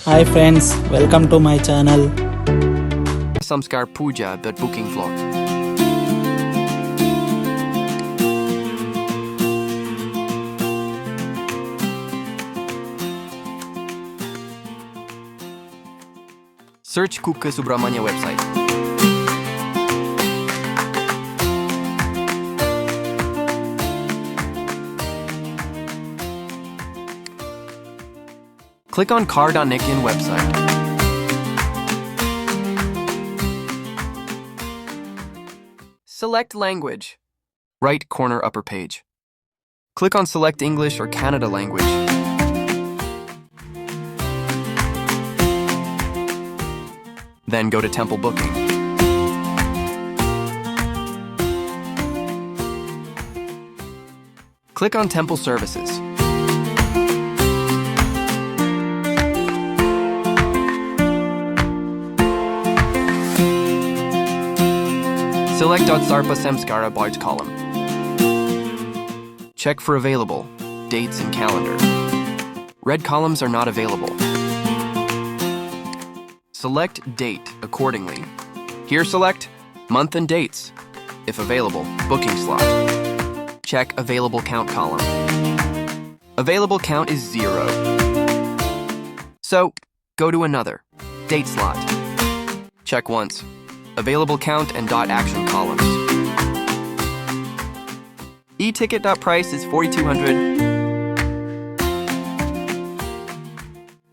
Hi friends, welcome to my channel. Samskaara Pooja, the booking vlog. Search Kukke Subrahmanya website. Click on Karnataka website. Select language. Right corner upper page. Click on Select English or Kannada language. Then go to Temple Booking. Click on Temple Services. Select Sarpa Samskaara Pooja column. Check for available dates and calendar. Red columns are not available. Select date accordingly. Here select month and dates. If available, booking slot. Check available count column. Available count is 0. So, go to another date slot. Check once. Available count and action columns. E-ticket price is 4,200.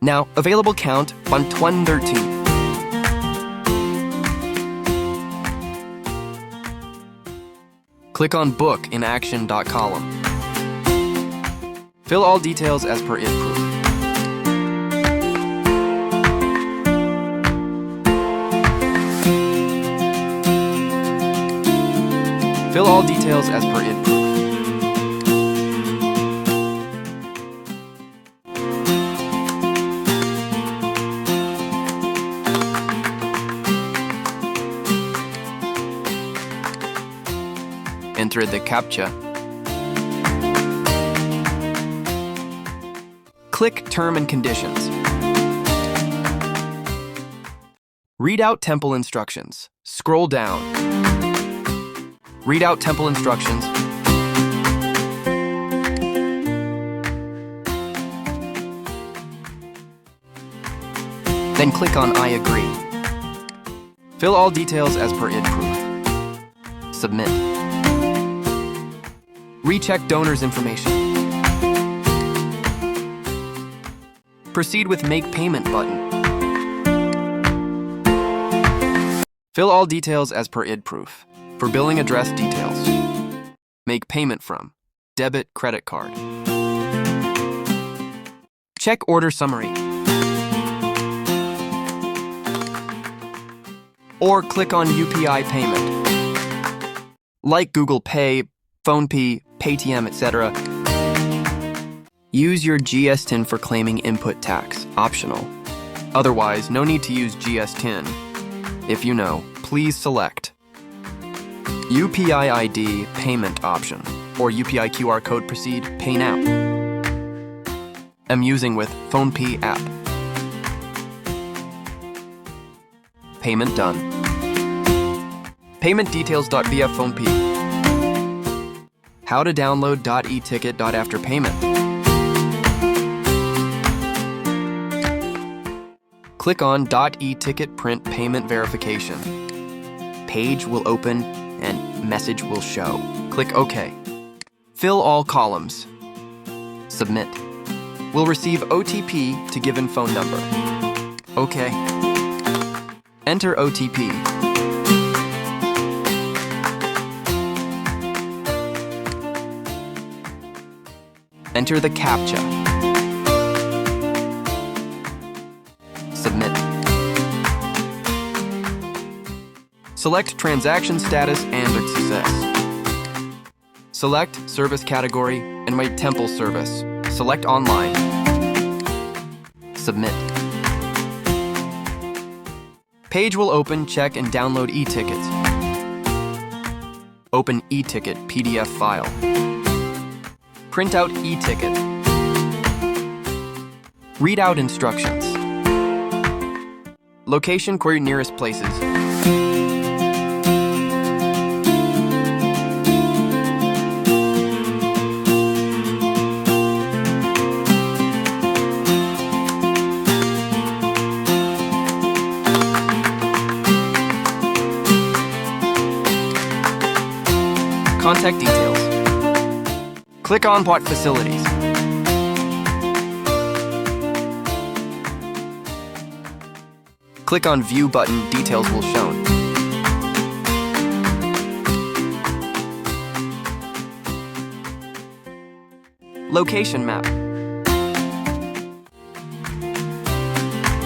Now, available count on 113. Click on Book in Action column. Fill all details as per input. Fill all details as per input. Enter the CAPTCHA. Click Term and Conditions. Read out temple instructions. Scroll down. Read out temple instructions. Then click on I agree. Fill all details as per input. Submit. Recheck donor's information. Proceed with Make Payment button. Fill all details as per proof. For billing address details. Make payment from debit, credit card. Check order summary. Or click on UPI payment. Like Google Pay, PhonePe, Paytm, etc. Use your GS-TIN for claiming input tax, optional. Otherwise, no need to use GS-TIN. If you know, please select UPI ID payment option or UPI QR code proceed, pay now. I'm using with PhonePe app. Payment done. Payment details via PhonePe. How to download e-ticket after payment. Click on e-ticket print payment verification. Page will open and message will show. Click OK. Fill all columns. Submit. Will receive OTP to given phone number. OK. Enter OTP. Enter the CAPTCHA. Submit. Select transaction status and success. Select service category and my temple service. Select online. Submit. Page will open, check, and download e-tickets. Open e-ticket PDF file. Print out e-ticket. Read out instructions. Location for your nearest places. Contact details. Click on what facilities. Click on View button, details will shown. Location map.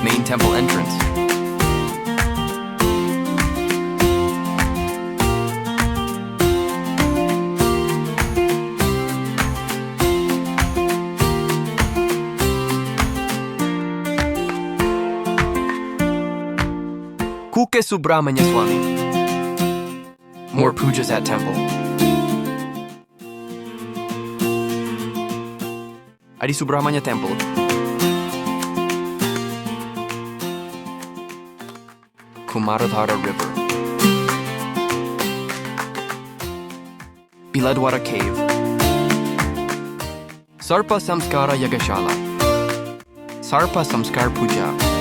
Main temple entrance. Kukke Subrahmanya Swami. More pujas at temple. Subrahmanya Temple. Kumaradhara River. Biladwara Cave. Sarpa Samskaara Yagashala. Sarpa Samskaara Pooja.